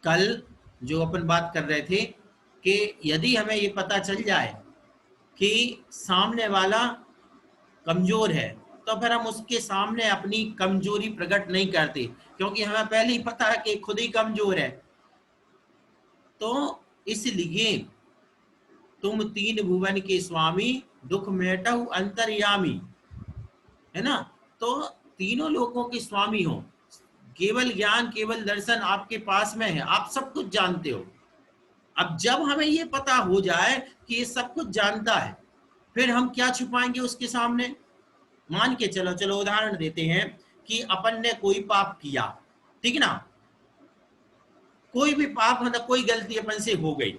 कल जो अपन बात कर रहे थे कि यदि हमें ये पता चल जाए कि सामने वाला कमजोर है, तो फिर हम उसके सामने अपनी कमजोरी प्रकट नहीं करते, क्योंकि हमें पहले ही पता है कि खुद ही कमजोर है। तो इसलिए तुम तीन भुवन के स्वामी, दुख मेटहु अंतर्यामी, है ना। तो तीनों लोगों के स्वामी हो, केवल ज्ञान केवल दर्शन आपके पास में है, आप सब कुछ जानते हो। अब जब हमें ये पता हो जाए कि ये सब कुछ जानता है, फिर हम क्या छुपाएंगे उसके सामने। मान के चलो, चलो उदाहरण देते हैं कि अपन ने कोई पाप किया, ठीक ना, कोई भी पाप मतलब कोई गलती अपन से हो गई,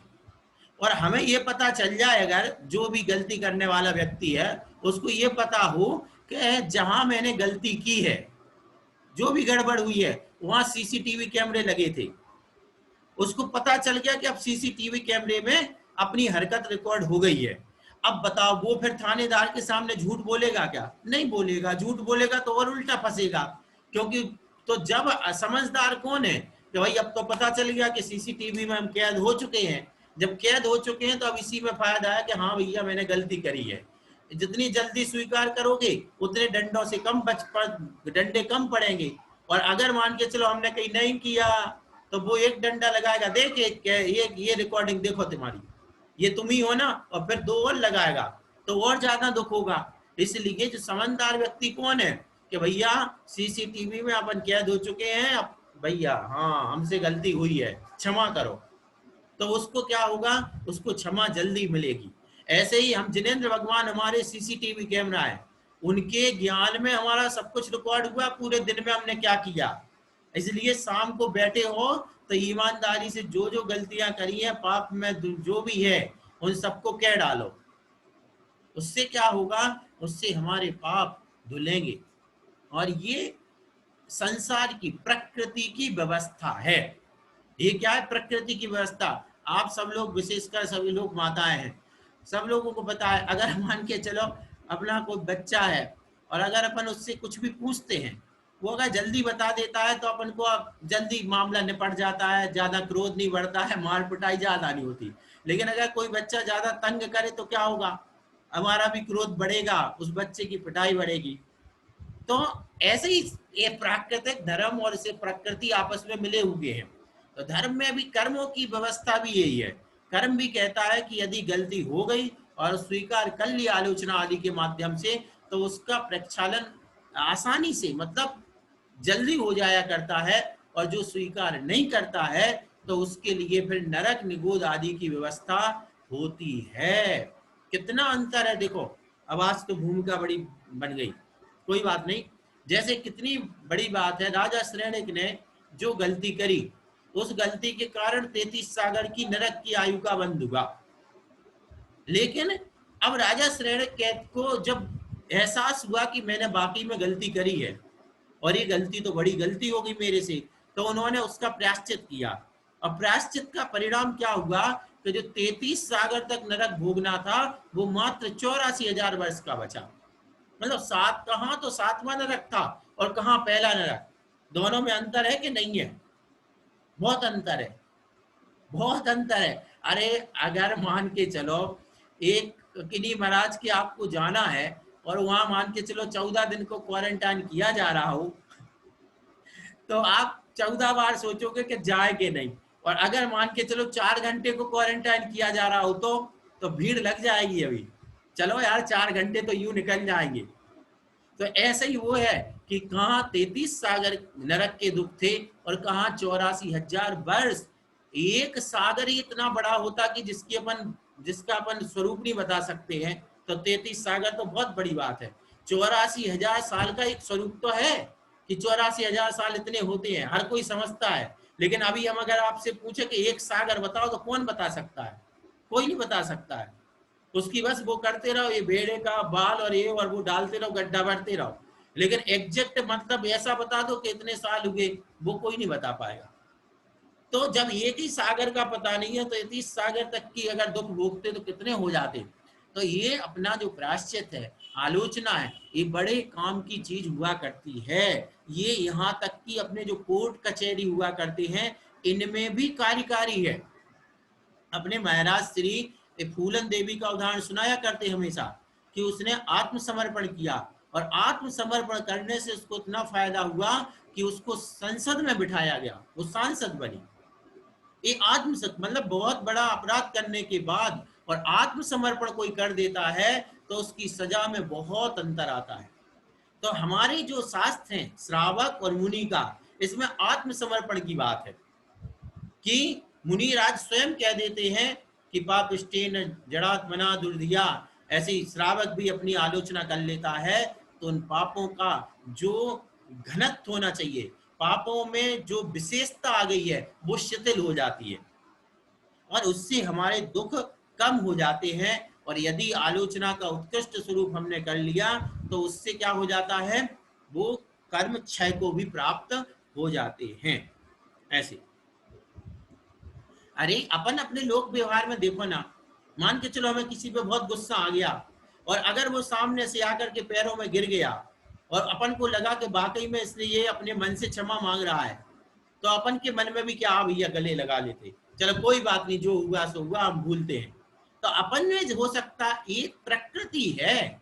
और हमें ये पता चल जाए, अगर जो भी गलती करने वाला व्यक्ति है उसको ये पता हो कि जहां मैंने गलती की है, जो भी गड़बड़ हुई है, वहां सीसीटीवी कैमरे लगे थे, उसको पता चल गया कि अब सीसीटीवी कैमरे में अपनी हरकत रिकॉर्ड हो गई है। अब बताओ, वो फिर थानेदार के सामने झूठ बोलेगा क्या? नहीं बोलेगा। झूठ बोलेगा तो और उल्टा फंसेगा, क्योंकि तो जब समझदार कौन है कि भाई अब तो पता चल गया कि सीसीटीवी में हम कैद हो चुके हैं। जब कैद हो चुके हैं तो अब इसी में फायदा है कि हाँ भैया मैंने गलती करी है। जितनी जल्दी स्वीकार करोगे उतने डंडों से कम डंडे कम पड़ेंगे। और अगर मान के चलो हमने कहीं नहीं किया, तो वो एक डंडा लगाएगा, देख ये रिकॉर्डिंग देखो तुम्हारी, ये तुम ही हो ना, और फिर दो और लगाएगा, तो और ज्यादा दुख होगा। इसलिए जो समझदार व्यक्ति कौन है कि भैया सीसीटीवी में अपन कैद हो चुके हैं, अब भैया हाँ हमसे गलती हुई है, क्षमा करो, तो उसको क्या होगा, उसको क्षमा जल्दी मिलेगी। ऐसे ही हम जिनेंद्र भगवान हमारे सीसीटीवी कैमरा है, उनके ज्ञान में हमारा सब कुछ रिकॉर्ड हुआ, पूरे दिन में हमने क्या किया। इसलिए शाम को बैठे हो तो ईमानदारी से जो जो गलतियां करी है, पाप में जो भी है, उन सबको कह डालो। उससे क्या होगा, उससे हमारे पाप धुलेंगे। और ये संसार की प्रकृति की व्यवस्था है। ये क्या है? प्रकृति की व्यवस्था। आप सब लोग, विशेषकर सभी लोग माताएं हैं, सब लोगों को पता है, अगर मान के चलो अपना कोई बच्चा है और अगर अपन उससे कुछ भी पूछते हैं, वो अगर जल्दी बता देता है तो अपन को जल्दी मामला निपट जाता है, ज्यादा क्रोध नहीं बढ़ता है, मार पिटाई ज्यादा नहीं होती। लेकिन अगर कोई बच्चा ज्यादा तंग करे तो क्या होगा, हमारा भी क्रोध बढ़ेगा, उस बच्चे की पिटाई बढ़ेगी। तो ऐसे ही ये प्राकृतिक धर्म और इसे प्रकृति आपस में मिले हुए हैं। तो धर्म में भी कर्मों की व्यवस्था भी यही है। कर्म भी कहता है कि यदि गलती हो गई और स्वीकार कर लिया आलोचना आदि के माध्यम से, तो उसका प्रक्षालन आसानी से, मतलब जल्दी हो जाया करता है। और जो स्वीकार नहीं करता है तो उसके लिए फिर नरक निगोद आदि की व्यवस्था होती है। कितना अंतर है देखो। अब आज तो भूमिका बड़ी बन गई, कोई बात नहीं। जैसे कितनी बड़ी बात है, राजा श्रेणिक ने जो गलती करी, उस गलती के कारण 33 सागर की नरक की आयु का बंध हुआ। लेकिन अब राजा श्रेणिक को जब एहसास हुआ कि मैंने बाकी में गलती करी है और ये गलती तो बड़ी गलती हो गई मेरे से, तो उन्होंने उसका प्रायश्चित किया। और प्रायश्चित का परिणाम क्या हुआ कि जो 33 सागर तक नरक भोगना था, वो मात्र 84,000 वर्ष का बचा। मतलब सात कहाँ तो सातवां नरक था और कहाँ पहला नरक। दोनों में अंतर है कि नहीं है? बहुत अंतर है, बहुत अंतर है। अरे अगर मान के चलो एक किन्हीं महाराज के आपको जाना है और वहां मान के चलो 14 दिन को क्वारंटाइन किया जा रहा हो, तो आप 14 बार सोचोगे कि जाए कि नहीं। और अगर मान के चलो 4 घंटे को क्वारंटाइन किया जा रहा हो, तो भीड़ लग जाएगी। अभी चलो यार 4 घंटे तो यूं निकल जाएंगे। तो ऐसे ही वो है कि कहाँ 33 सागर नरक के दुख थे और कहाँ 84,000 वर्ष। एक सागर ही इतना बड़ा होता कि जिसका अपन स्वरूप नहीं बता सकते हैं, तो 33 सागर तो बहुत बड़ी बात है। 84,000 साल का एक स्वरूप तो है कि 84,000 साल इतने होते हैं, हर कोई समझता है। लेकिन अभी हम अगर आपसे पूछे कि एक सागर बताओ, तो कौन बता सकता है? कोई नहीं बता सकता है। उसकी बस वो करते रहो, ये भेड़े का बाल और ये और वो डालते रहो, गड्ढा भरते रहो। लेकिन एग्जैक्ट मतलब ऐसा बता दो कि इतने साल हुए, वो कोई नहीं बता पाएगा। तो जब एक ही सागर का पता नहीं है, तो 33 सागर तक की अगर दुख भोगते तो कितने हो जाते। तो ये अपना जो प्रायश्चित है, आलोचना है, ये बड़े काम की चीज हुआ करती है। ये यहाँ तक कि अपने जो कोर्ट कचहरी हुआ करते हैं, इनमें भी कार्यकारी है। अपने महाराज श्री फूलन देवी का उदाहरण सुनाया करते हमेशा कि उसने आत्मसमर्पण किया और आत्मसमर्पण करने से उसको इतना फायदा हुआ कि उसको संसद में बिठाया गया, वो सांसद बनी। ये मतलब बहुत बड़ा अपराध करने के बाद और आत्मसमर्पण कोई कर देता है तो उसकी सजा में बहुत अंतर आता है। तो हमारे जो शास्त्र हैं श्रावक और मुनि का, इसमें आत्मसमर्पण की बात है कि मुनिराज स्वयं कह देते हैं कि पापिष्टेन जड़ात्मना दुर्धिया, ऐसे ही श्रावक भी अपनी आलोचना कर लेता है। तो उन पापों का जो घनत्व होना चाहिए, पापों में जो विशेषता आ गई है वो शिथिल हो जाती है और उससे हमारे दुख कम हो जाते हैं। और यदि आलोचना का उत्कृष्ट स्वरूप हमने कर लिया तो उससे क्या हो जाता है, वो कर्म क्षय को भी प्राप्त हो जाते हैं। ऐसे अरे अपन अपने लोक व्यवहार में देखो ना, मान के चलो हमें किसी पे बहुत गुस्सा आ गया और अगर वो सामने से आकर के पैरों में गिर गया और अपन को लगा कि वाकई में इसने ये अपने मन से क्षमा मांग रहा है, तो अपन के मन में भी क्या, भैया गले लगा लेते, चलो कोई बात नहीं, जो हुआ सो हुआ, हम भूलते हैं। तो अपन में हो सकता ये प्रकृति है,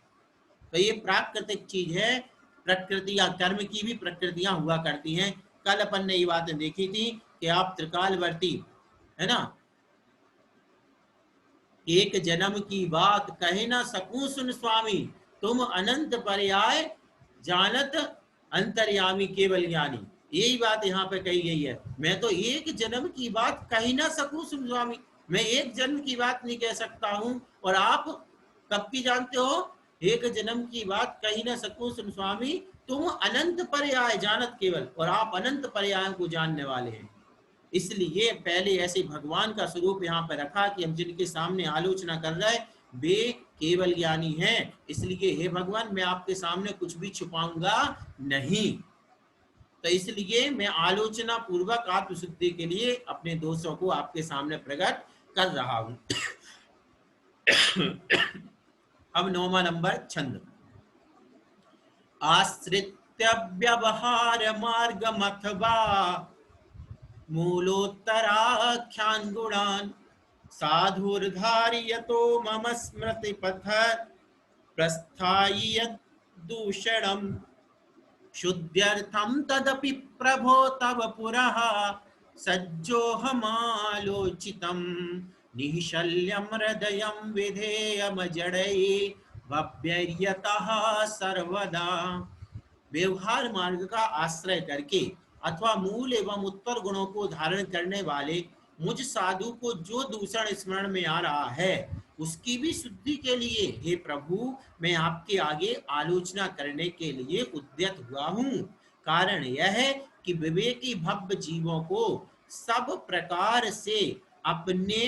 तो ये प्राकृतिक चीज है। प्रकृति या कर्म की भी प्रकृतियां हुआ करती हैं। कल अपन ने ये बातें देखी थी कि आप त्रिकालवर्ती है ना, एक जन्म की बात कहे ना सकूं सुन स्वामी, तुम अनंत पर्याय जानत अंतर्यामी केवल ज्ञानी। यही बात यहाँ पे कही गई है। मैं तो एक जन्म की बात कही ना सकूं सुन स्वामी, मैं एक जन्म की बात नहीं कह सकता हूं, और आप कब की जानते हो, एक जन्म की बात कही ना सकूं सुन स्वामी, तुम अनंत पर्याय जानत केवल, और आप अनंत पर्याय को जानने वाले हैं। इसलिए पहले ऐसे भगवान का स्वरूप यहाँ पर रखा कि हम जिनके सामने आलोचना कर रहे हैं वे केवल ज्ञानी हैं। इसलिए हे भगवान, मैं आपके सामने कुछ भी छुपाऊंगा नहीं। तो इसलिए मैं आलोचना पूर्वक आत्मशुद्धि के लिए अपने दोषों को आपके सामने प्रकट कर रहा हूं। अब 9वां नंबर छंद। आश्रित्य व्यवहार मार्गम अथवा मूलोत्तराख्यान गुणान साधुर्धार्यतो मम स्मृति पथ प्रस्थायि दूषणम शुद्ध्यर्थम तदपि प्रभो तव पुरः सज्जोहमालोचितम निःशल्यम हृदयं विधेयम जड़ै भव्यर्यतः सर्वदा। व्यवहार मार्ग का आश्रय करके अथवा मूल एवं उत्तर गुणों को धारण करने वाले मुझ साधु को जो दूषण स्मरण में आ रहा है उसकी भी शुद्धि के लिए हे प्रभु मैं आपके आगे आलोचना करने के लिए उद्यत हुआ हूँ। कारण यह है कि विवेकी भव्य जीवों को सब प्रकार से अपने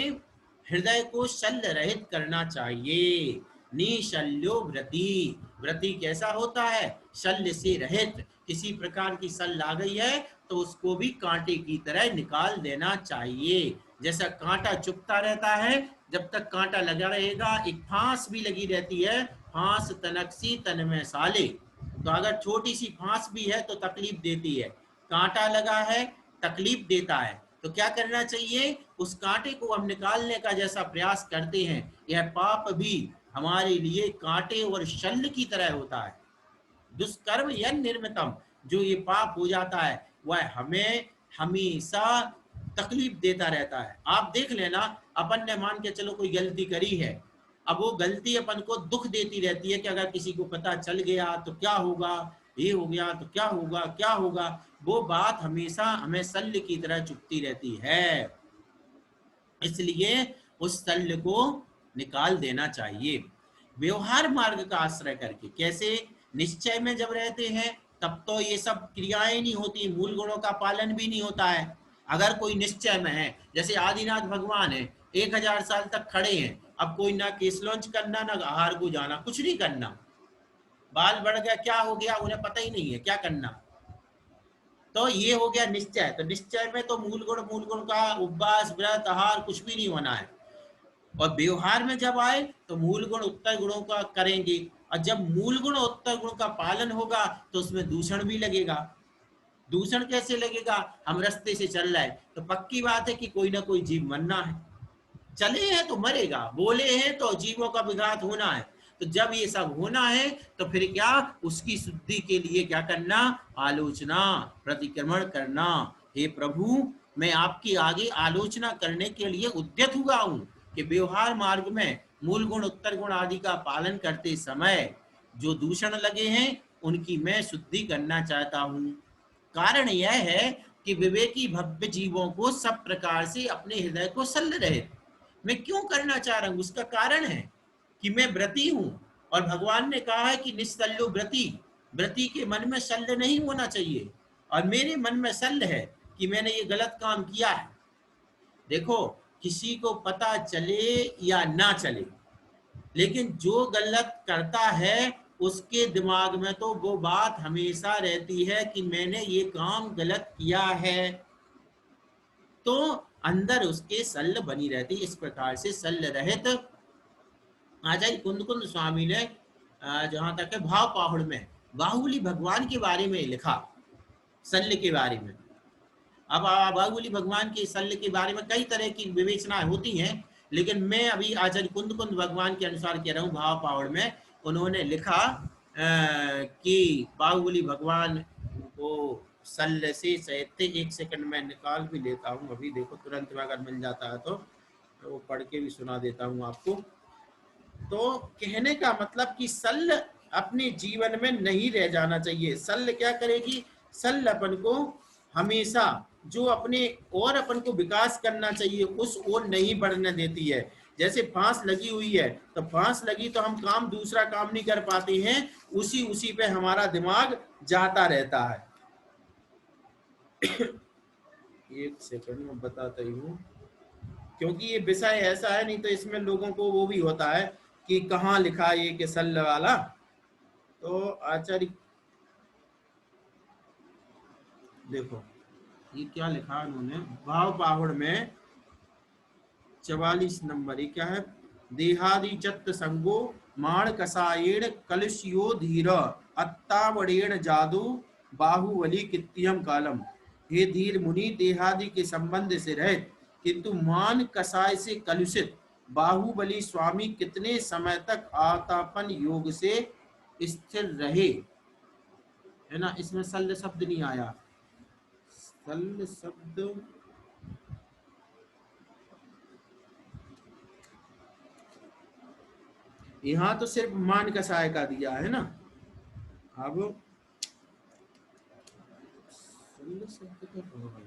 हृदय को शल्य रहित करना चाहिए। निशल्यो व्रति, व्रति कैसा होता है, शल्य से रहित। किसी प्रकार की सल आ गई है तो उसको भी कांटे की तरह निकाल देना चाहिए। जैसा कांटा चुभता रहता है, जब तक कांटा लगा रहेगा, एक फांस भी लगी रहती है, फांस तनकसी तन में साले। तो अगर छोटी सी फांस भी है तो तकलीफ देती है, कांटा लगा है तकलीफ देता है। तो क्या करना चाहिए, उस कांटे को हम निकालने का जैसा प्रयास करते हैं, यह पाप भी हमारे लिए कांटे और शल्य की तरह होता है। दुष्कर्म या निर्मितम, जो ये पाप हो जाता है वह हमें हमेशा तकलीफ देता रहता है। आप देख लेना, अपन ने मान के चलो कोई गलती करी है, अब वो गलती अपन को दुख देती रहती है कि अगर किसी को पता चल गया तो क्या होगा, ये हो गया तो क्या होगा, क्या होगा। वो बात हमेशा हमें शल्य की तरह चुभती रहती है। इसलिए उस शल्य को निकाल देना चाहिए व्यवहार मार्ग का आश्रय करके। कैसे, निश्चय में जब रहते हैं तब तो ये सब क्रियाएं नहीं होती, मूल गुणों का पालन भी नहीं होता है। अगर कोई निश्चय में है, जैसे आदिनाथ भगवान है, 1000 साल तक खड़े हैं, अब कोई ना केस लॉन्च करना ना आहार को जाना, कुछ नहीं करना, बाल बढ़ गया क्या हो गया उन्हें पता ही नहीं है क्या करना। तो ये हो गया निश्चय। तो निश्चय में तो मूल गुण का उपवास व्रत आहार कुछ भी नहीं होना है। और व्यवहार में जब आए तो मूल गुण उत्तर गुणों का करेंगे, और जब मूल गुण उत्तर गुण का पालन होगा तो उसमें दूषण भी लगेगा। दूषण कैसे लगेगा? हम रास्ते से चल रहे हैं तो पक्की बात है कि कोई ना कोई जीव मरना है, चले हैं तो मरेगा, बोले हैं तो जीवों का विघात होना है। तो जब ये सब होना है तो फिर क्या, उसकी शुद्धि के लिए क्या करना? आलोचना, प्रतिक्रमण करना। हे प्रभु, मैं आपकी आगे आलोचना करने के लिए उद्यत हुआ हूं कि व्यवहार मार्ग में मूल गुण उत्तर गुण आदि का पालन करते समय जो दूषण लगे हैं उनकी मैं शुद्धि करना चाहता हूं। कारण यह है कि विवेकी भव्य जीवों को सब प्रकार से अपने हृदय को सल्ल रहे मैं क्यों करना चाह रहा हूं, उसका कारण है कि मैं व्रती हूं। और भगवान ने कहा है कि निस्सल्लो व्रती, व्रती के मन में शल्य नहीं होना चाहिए। और मेरे मन में शल्य है कि मैंने ये गलत काम किया है। देखो, किसी को पता चले या ना चले, लेकिन जो गलत करता है उसके दिमाग में तो वो बात हमेशा रहती है कि मैंने ये काम गलत किया है, तो अंदर उसके शल्य बनी रहती। इस प्रकार से शल्य रहित आचार्य कुंद कुंद स्वामी ने जहां तक है भाव पाहुड़ में बाहुबली भगवान के बारे में लिखा, शल्य के बारे में। अब बाहुबली भगवान के शल्य के बारे में कई तरह की विवेचनाएं होती हैं, लेकिन मैं अभी आचार्य कुंद कुंद भगवान के अनुसार कह रहा हूँ। भाव पावड़ में उन्होंने लिखा कि बाहुबली भगवान को शल्य से सहते, एक सेकंड में निकाल भी लेता हूँ अभी, देखो तुरंत में अगर मिल जाता है तो वो पढ़ के भी सुना देता हूँ आपको। तो कहने का मतलब कि शल्य अपने जीवन में नहीं रह जाना चाहिए। शल्य क्या करेगी? शल्य अपन को हमेशा जो अपने और अपन को विकास करना चाहिए उस ओर नहीं बढ़ने देती है। जैसे फांस लगी हुई है, तो फांस लगी तो हम काम दूसरा काम नहीं कर पाते हैं, उसी पे हमारा दिमाग जाता रहता है। एक सेकंड में बताता ही हूँ, क्योंकि ये विषय ऐसा है, नहीं तो इसमें लोगों को वो भी होता है कि कहाँ लिखा ये कि शल्य वाला। तो आचार्य देखो ये क्या लिखा उन्होंने भाव पाहुड़ में 44 नंबर, ये क्या है? देहादि चत्त संगो माण कसायेण कलुष्यो धीर अत्तावड़ेण जादू बाहुबली कित्यम कालम। हे धीर मुनि, देहादि के संबंध से रहे किंतु मान कसाय से कलुषित बाहुबली स्वामी कितने समय तक आतापन योग से स्थिर रहे। है ना, इसमें शल्य शब्द नहीं आया। शल्य शब्द यहाँ तो सिर्फ मान कसाय का दिया है ना। अब शल्य शब्द का होगा,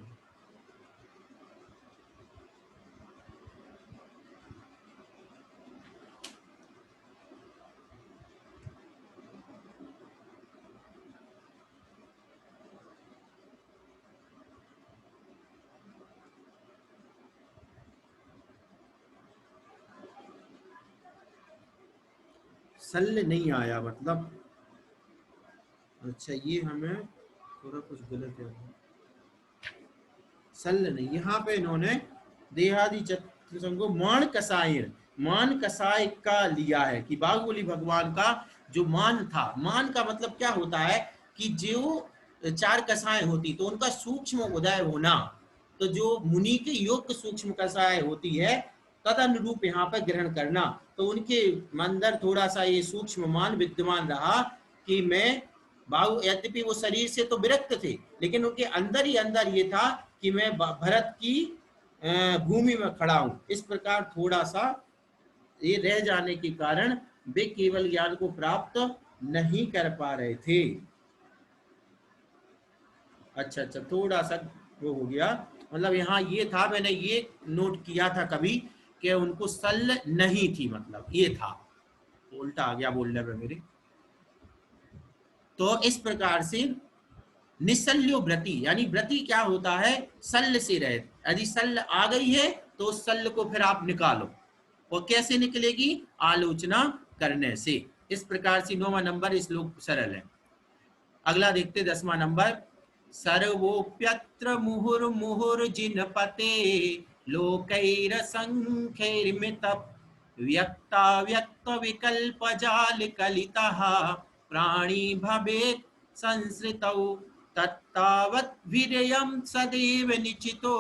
शल्य नहीं आया मतलब। अच्छा, ये हमें थोड़ा कुछ गलत है। शल्य नहीं, यहाँ पे इन्होंने देहादि चतुर्संगो मान कसायन, मान कसाय का लिया है कि बाहुबली भगवान का जो मान था। मान का मतलब क्या होता है कि जो चार कसाएं होती तो उनका सूक्ष्म उदय होना, तो जो मुनि के योग सूक्ष्म कसाएं होती है तद अनुरूप यहाँ पर ग्रहण करना। तो उनके अंदर थोड़ा सा ये सूक्ष्म मान विद्यमान रहा कि मैं बाहु, यद्यपि वो शरीर से तो विरक्त थे, लेकिन उनके अंदर ही अंदर ये था कि मैं भरत की भूमि में खड़ा हूं। इस प्रकार थोड़ा सा ये रह जाने के कारण वे केवल ज्ञान को प्राप्त नहीं कर पा रहे थे। अच्छा अच्छा, थोड़ा सा वो हो गया, मतलब यहाँ ये था, मैंने ये नोट किया था कभी कि उनको शल्य नहीं थी, मतलब ये था, उल्टा आ गया बोलने में मेरे। तो इस प्रकार से निशल्यो व्रति, यानी व्रति क्या होता है? शल्य से रहित। यदि शल्य आ गई है तो उस शल्य को फिर आप निकालो, और कैसे निकलेगी? आलोचना करने से। इस प्रकार से 9वां नंबर श्लोक सरल है। अगला देखते 10वां नंबर। सर्वोप्यत्र मुहुर्मुहुर्जिनपते लोकैरसंख्यैर्मित व्यक्ताव्यक्त विकल्प जाल कलितः प्राणी भवेत् संसृतौ तत्तावत् वीर्यं सदैव निचितो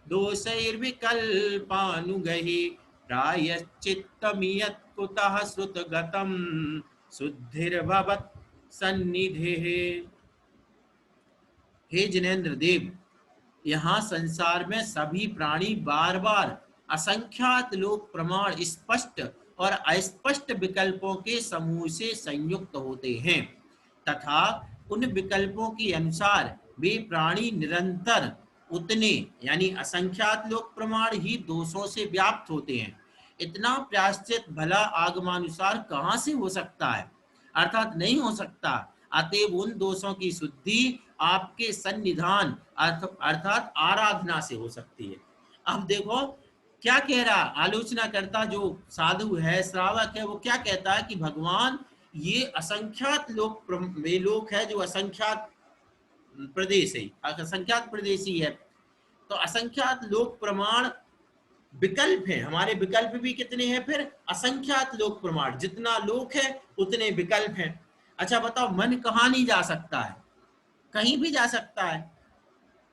दोषैर्विकल्पानुगहि प्रायश्चित्तमियत् कुतः श्रुतगतं शुद्धिर्भवत् सन्निधेः। हे जिनेन्द्र देव, यहाँ संसार में सभी प्राणी बार बार असंख्यात लोक प्रमाण स्पष्ट और अस्पष्ट विकल्पों के समूह से संयुक्त होते हैं तथा उन विकल्पों के अनुसार वे प्राणी निरंतर उतने यानी असंख्यात लोक प्रमाण ही दोषों से व्याप्त होते हैं। इतना प्रायश्चित भला आगमानुसार कहाँ से हो सकता है, अर्थात नहीं हो सकता। अतएव उन दोषों की शुद्धि आपके सन्निधान अर्थात आराधना से हो सकती है। अब देखो क्या कह रहा, आलोचना करता जो साधु है, श्रावक है, वो क्या कहता है कि भगवान ये असंख्यात लोग वे लोग है जो असंख्यात प्रदेश है, असंख्यात प्रदेशी है, तो असंख्यात लोक प्रमाण विकल्प है, हमारे विकल्प भी कितने हैं, फिर असंख्यात लोक प्रमाण, जितना लोक है उतने विकल्प हैं। अच्छा बताओ, मन कहाँ नहीं जा सकता है, कहीं भी जा सकता है,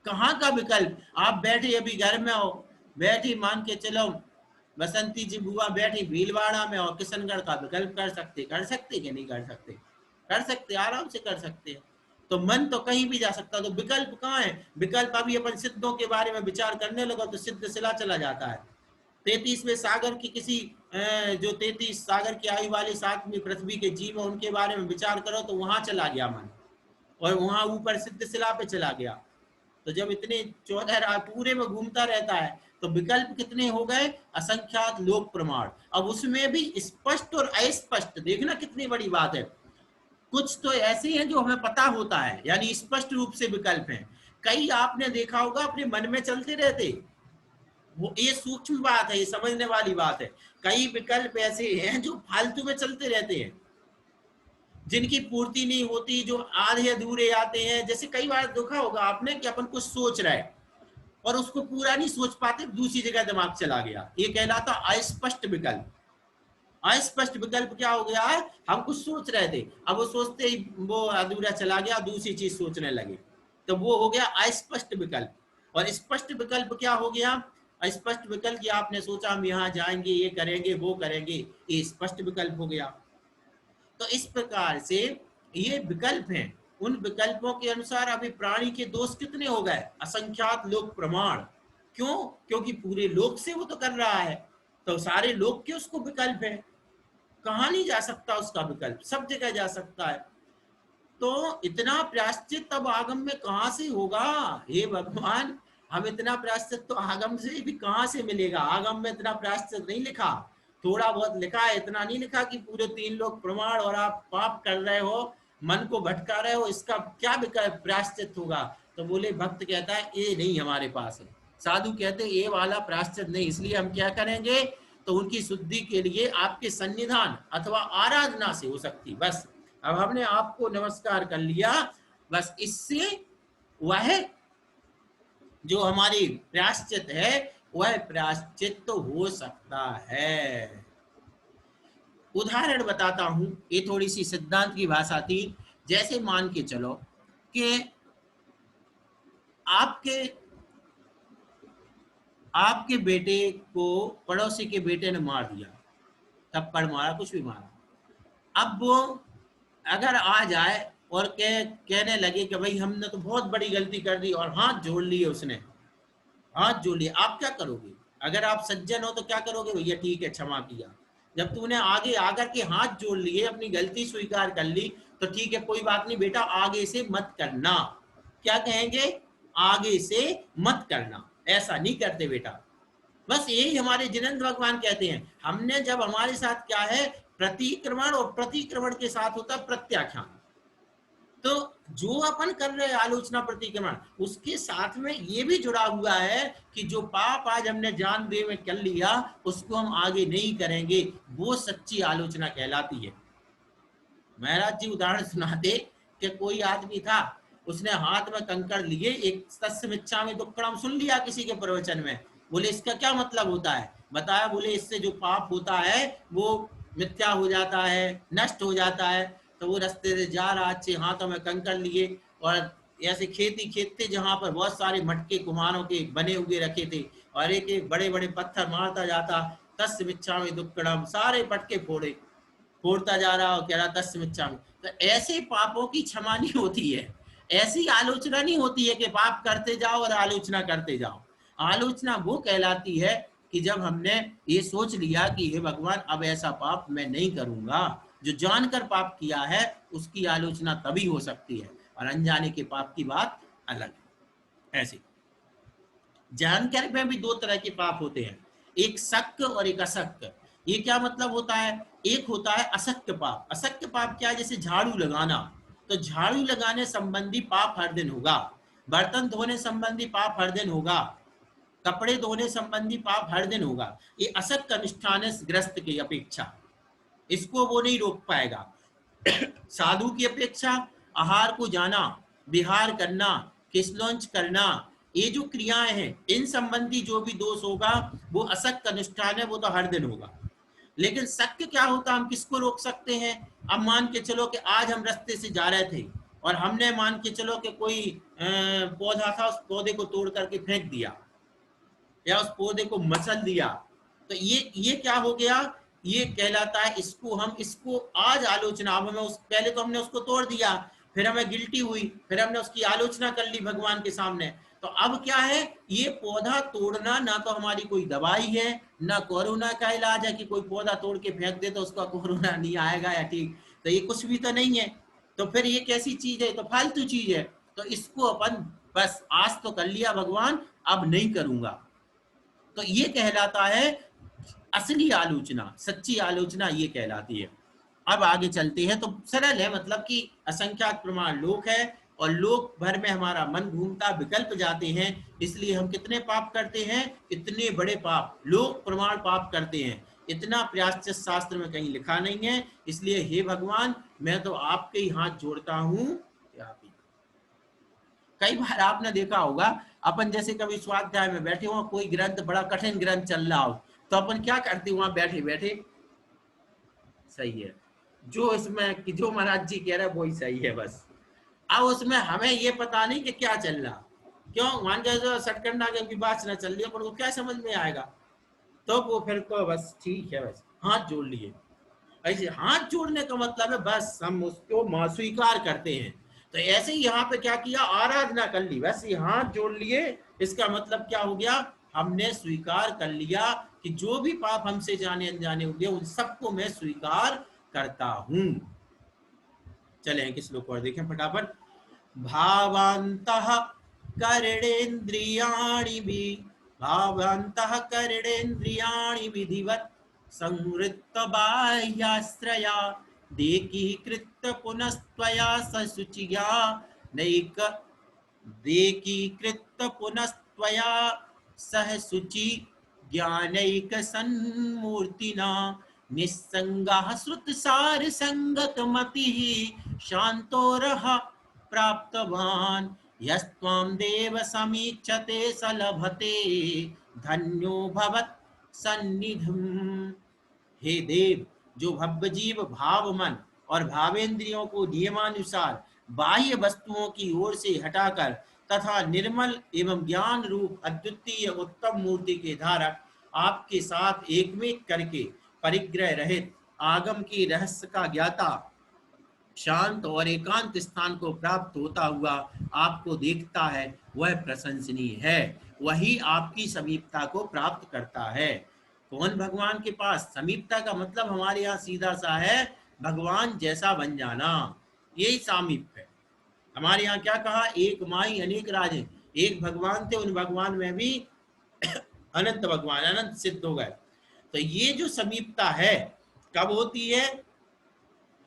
कहाँ का विकल्प। आप बैठे अभी घर में हो, बैठी मान के चलो बसंती जी बुआ बैठी भीलवाड़ा में और किशनगढ़ का विकल्प कर सकते कि नहीं कर सकते, कर सकते, आराम से कर सकते हैं। तो मन तो कहीं भी जा सकता, तो विकल्प कहाँ है। विकल्प अभी अपन सिद्धों के बारे में विचार करने लगा तो सिद्ध सिला चला जाता है। 33वें सागर की किसी जो 33 सागर की आयु वाले 7वीं पृथ्वी के जीव है उनके बारे में विचार करो तो वहां चला गया मन, और वहां ऊपर सिद्ध शिला पे चला गया। तो जब इतने 14 पूरे में घूमता रहता है तो विकल्प कितने हो गए, असंख्यात लोक प्रमाण। अब उसमें भी स्पष्ट और अस्पष्ट, देखना कितनी बड़ी बात है। कुछ तो ऐसे हैं जो हमें पता होता है यानी स्पष्ट रूप से विकल्प हैं, कई आपने देखा होगा अपने मन में चलते रहते, वो ये सूक्ष्म बात है, ये समझने वाली बात है। कई विकल्प ऐसे हैं जो फालतू में चलते रहते हैं, जिनकी पूर्ति नहीं होती, जो आधे अधूरे आते हैं। जैसे कई बार देखा होगा आपने कि अपन कुछ सोच रहे हैं और उसको पूरा नहीं सोच पाते, दूसरी जगह दिमाग चला गया, ये कहलाता अस्पष्ट विकल्प। अस्पष्ट विकल्प क्या हो गया है, हम कुछ सोच रहे थे, अब वो सोचते ही वो अधूरा चला गया, दूसरी चीज सोचने लगे, तो वो हो गया अस्पष्ट विकल्प। और स्पष्ट विकल्प क्या हो गया, स्पष्ट विकल्प की आपने सोचा हम यहाँ जाएंगे, ये करेंगे, वो करेंगे, ये स्पष्ट विकल्प हो गया। तो इस प्रकार से ये विकल्प हैं, उन विकल्पों के अनुसार अभी प्राणी के दोष कितने हो गए, असंख्यात लोक प्रमाण। क्यों, क्योंकि पूरे लोक से वो तो कर रहा है, तो सारे लोक के उसको विकल्प है, कहाँ नहीं जा सकता उसका विकल्प, सब जगह जा सकता है। तो इतना प्रायश्चित अब आगम में कहाँ से होगा, हे भगवान, हम इतना प्रायश्चित तो आगम से भी कहाँ से मिलेगा, आगम में इतना प्रायश्चित नहीं लिखा, थोड़ा बहुत लिखा है, इतना नहीं लिखा कि पूरे 3 लोग प्रमाण और आप पाप कर रहे हो, मन को भटका रहे हो, इसका क्या विकल्प प्रायश्चित होगा। तो बोले, भक्त कहता है ये नहीं हमारे पास है, साधु कहते ये वाला प्रायश्चित नहीं, इसलिए हम क्या करेंगे, तो उनकी शुद्धि के लिए आपके सन्निधान अथवा आराधना से हो सकती। बस अब हमने आपको नमस्कार कर लिया, बस इससे वह जो हमारी प्रायश्चित है वह प्रायश्चित तो हो सकता है। उदाहरण बताता हूं, ये थोड़ी सी सिद्धांत की भाषा थी। जैसे मान के चलो कि आपके बेटे को पड़ोसी के बेटे ने मार दिया, थप्पड़ मारा, कुछ भी मारा। अब वो अगर आ जाए और कहने लगे कि भाई हमने तो बहुत बड़ी गलती कर दी, और हाथ जोड़ लिए, उसने हाथ जोड़ लिए, आप क्या करोगे। अगर आप सज्जन हो तो क्या करोगे, भैया ठीक है क्षमा किया। जब तूने आगे आकर के हाथ जोड़ लिए, अपनी गलती स्वीकार कर ली, तो ठीक है कोई बात नहीं बेटा, आगे से मत करना। क्या कहेंगे, आगे से मत करना, ऐसा नहीं करते बेटा। बस यही हमारे जिनेंद्र भगवान कहते हैं। हमने जब हमारे साथ क्या है, प्रतिक्रमण, और प्रतिक्रमण के साथ होता है प्रत्याख्यान। तो जो अपन कर रहे हैं आलोचना प्रतिक्रमण, उसके साथ में ये भी जुड़ा हुआ है कि जो पाप आज हमने जानबूझ में कर लिया उसको हम आगे नहीं करेंगे, वो सच्ची आलोचना कहलाती है। महाराज जी उदाहरण सुनाते कि कोई आदमी था, उसने हाथ में कंकड़ लिए, एक तस्य मिच्छामि दुक्कड़म सुन लिया किसी के प्रवचन में। बोले इसका क्या मतलब होता है, बताया, बोले इससे जो पाप होता है वो मिथ्या हो जाता है, नष्ट हो जाता है। तो वो रास्ते से जा रहा, अच्छे हाथों में कंकड़ लिए और ऐसे खेती खेतते जहां पर बहुत सारे मटके कुम्हारों के बने हुए रखे थे और एक एक बड़े बड़े पत्थर मारता जाता, तस्य मिच्छामि दुक्कडम, सारे पटके फोड़ता जा रहा और कह रहा तस्य मिच्छामि। तो ऐसे पापों की क्षमा नहीं होती है, ऐसी आलोचना नहीं होती है कि पाप करते जाओ और आलोचना करते जाओ। आलोचना वो कहलाती है कि जब हमने ये सोच लिया कि हे भगवान अब ऐसा पाप मैं नहीं करूंगा। जो जानकर पाप किया है उसकी आलोचना तभी हो सकती है, और अनजाने के पाप की बात अलग है। ऐसे जानकर में भी दो तरह के पाप होते हैं, एक शक्य और एक अशक्य। ये क्या मतलब होता है? एक होता है अशक्य पाप। अशक्य पाप क्या है? जैसे झाड़ू लगाना, तो झाड़ू लगाने संबंधी पाप हर दिन होगा, बर्तन धोने संबंधी पाप हर दिन होगा, कपड़े धोने संबंधी पाप हर दिन होगा। ये असक्त अनुष्ठान है ग्रस्त की अपेक्षा, इसको वो नहीं रोक पाएगा। साधु की अपेक्षा आहार को जाना, विहार करना, किसलौंच करना, ये जो क्रियाएं हैं इन संबंधी जो भी दोष होगा वो असक्त अनुष्ठान है, वो तो हर दिन होगा। लेकिन शक्य क्या होता, हम किसको रोक सकते हैं? अब मान के चलो कि आज हम रास्ते से जा रहे थे और हमने मान के चलो कि कोई पौधा था, उस पौधे को तोड़ करके फेंक दिया या उस पौधे को मसल दिया, तो ये क्या हो गया? ये कहलाता है, इसको आज आलोचना, अब हमें पहले तो हमने उसको तोड़ दिया, फिर हमें गिल्टी हुई, फिर हमने उसकी आलोचना कर ली भगवान के सामने। तो अब क्या है, ये पौधा तोड़ना ना तो हमारी कोई दवाई है, ना कोरोना का इलाज है कि कोई पौधा तोड़ के फेंक दे तो उसका कोरोना नहीं आएगा या ठीक, तो ये कुछ भी तो नहीं है। तो फिर ये कैसी चीज है? तो फालतू चीज है। तो इसको अपन बस आज तो कर लिया भगवान, अब नहीं करूंगा, तो ये कहलाता है असली आलोचना, सच्ची आलोचना ये कहलाती है। अब आगे चलते हैं, तो सरल है, मतलब कि असंख्यात प्रमाण लोक है और लोक भर में हमारा मन घूमता, विकल्प जाते हैं, इसलिए हम कितने पाप करते हैं? इतने बड़े पाप, लोक प्रमाण पाप करते हैं। इतना प्रायश्चित शास्त्र में कहीं लिखा नहीं है। इसलिए हे भगवान, मैं तो आपके ही हाथ जोड़ता हूं। कई बार आपने देखा होगा, अपन जैसे कभी स्वाध्याय में बैठे हो, कोई ग्रंथ बड़ा कठिन ग्रंथ चल रहा हो, तो अपन क्या करते हो? वहां बैठे बैठे सही है, जो इसमें कि जो महाराज जी कह रहे हैं वही सही है बस। अब उसमें हमें ये पता नहीं कि क्या चल रहा, क्यों मान जाए सटकंडा के विवाचना चल रही है, पर वो क्या समझ में आएगा? तो वो फिर तो बस ठीक है, बस हाथ जोड़ लिए। ऐसे हाथ जोड़ने का मतलब है बस हम उसको स्वीकार करते हैं। तो ऐसे ही यहाँ पे क्या किया? आराधना कर ली, बस ये हाथ जोड़ लिए। इसका मतलब क्या हो गया? हमने स्वीकार कर लिया कि जो भी पाप हमसे जाने अनजाने हो गए उन सबको मैं स्वीकार करता हूं। चले एक श्लोक और देखें फटाफट। भावान्तः करणेन्द्रियाणि भी भावान्तः करणेन्द्रियाणि विधिवत् संवृत्त बाह्याश्रया देकीकृत पुनस्त्वया सशुचिया नैक देकीकृत पुनस्त्वया सह शुचि ज्ञानैक सन्मूर्तिना निस्संगः श्रुतसार संगत मतिः शांतो रहा प्राप्तवान् यस्त्वां देव समीक्षते स लभते धन्यो भवत् सन्निधिम्। हे देव, जो भव्य जीव भाव मन और भावेंद्रियों को नियमानुसार बाह्य वस्तुओं की ओर से हटाकर तथा निर्मल एवं ज्ञान रूप अद्वितीय उत्तम मूर्ति के धारक आपके साथ एकमेक करके परिग्रह रहित आगम की रहस्य का ज्ञाता शांत और एकांत स्थान को प्राप्त होता हुआ आपको देखता है, वह प्रशंसनीय है, वही आपकी समीपता को प्राप्त करता है। कौन? भगवान के पास। समीपता का मतलब हमारे यहाँ सीधा सा है, भगवान जैसा बन जाना, यही सामीप्य है। हमारे यहाँ क्या कहा? एक माई अनेक राजे, एक भगवान थे, उन भगवान में भी अनंत भगवान, अनंत सिद्ध हो गए। तो ये जो समीपता है कब होती है?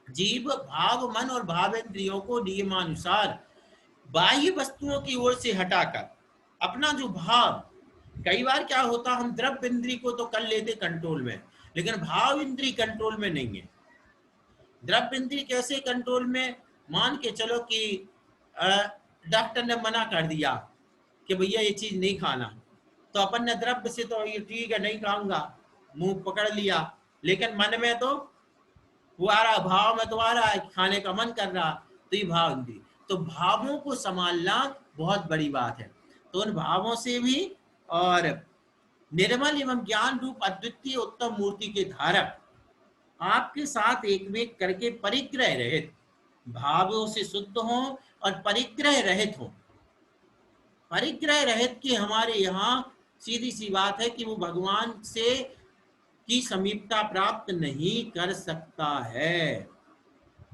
जीव भाव मन और भावेंद्रियों को नियमानुसार बाह्य वस्तुओं की ओर से हटाकर अपना जो भाव, कई बार क्या होता, हम द्रव्य इंद्री को तो कर लेते कंट्रोल में, लेकिन भाव इंद्री कंट्रोल में नहीं है। द्रव्य इंद्री कैसे कंट्रोल में? मान के चलो कि डॉक्टर ने मना कर दिया कि भैया ये चीज नहीं खाना, तो अपन ने द्रव्य से तो ये ठीक है नहीं खाऊंगा, मुंह पकड़ लिया, लेकिन मन में तो वो आ रहा, भाव में तो आ रहा है, खाने का मन कर रहा, तो ये भाव इंद्री। तो भावों को संभालना बहुत बड़ी बात है। तो उन भावों से भी, और निर्मल एवं ज्ञान रूप अद्वितीय उत्तम मूर्ति के धारक आपके साथ एक में करके परिग्रह रहित, भावों से शुद्ध हो और परिग्रह रहित हो। परिग्रह रहित की हमारे यहाँ सीधी सी बात है कि वो भगवान से की समीपता प्राप्त नहीं कर सकता है।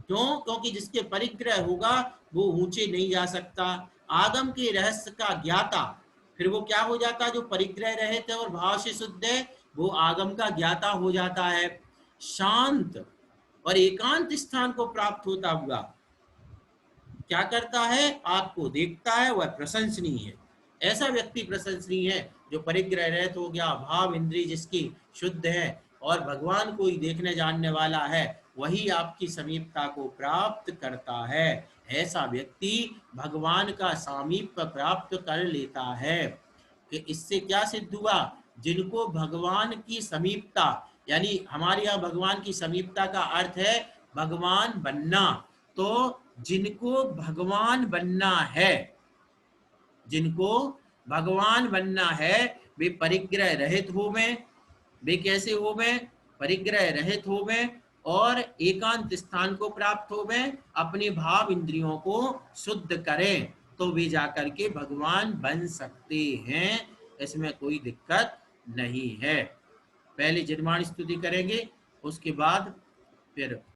क्यों? क्योंकि जिसके परिग्रह होगा वो ऊंचे नहीं जा सकता। आगम के रहस्य का ज्ञाता फिर वो क्या हो जाता है? जो परिग्रह रहित है और भाव से शुद्ध है वो आगम का ज्ञाता हो जाता है। शांत और एकांत स्थान को प्राप्त होता हुआ क्या करता है? आपको देखता है, वह प्रशंसनीय है। ऐसा व्यक्ति प्रशंसनीय है जो परिग्रह रहित हो गया, भाव इंद्रिय जिसकी शुद्ध है और भगवान को ही देखने जानने वाला है, वही आपकी समीपता को प्राप्त करता है। ऐसा व्यक्ति भगवान का सामीप्य प्राप्त कर लेता है। कि इससे क्या सिद्ध हुआ? जिनको भगवान की समीपता, यानी हमारे यहाँ भगवान की समीपता का अर्थ है भगवान बनना। तो जिनको भगवान बनना है, जिनको भगवान बनना है, वे परिग्रह रहित होवें। वे कैसे होवें? परिग्रह रहित होवें और एकांत स्थान को प्राप्त होवें, अपने भाव इंद्रियों को शुद्ध करें, तो वे जाकर के भगवान बन सकते हैं। इसमें कोई दिक्कत नहीं है। पहले जिनवाणी स्तुति करेंगे, उसके बाद फिर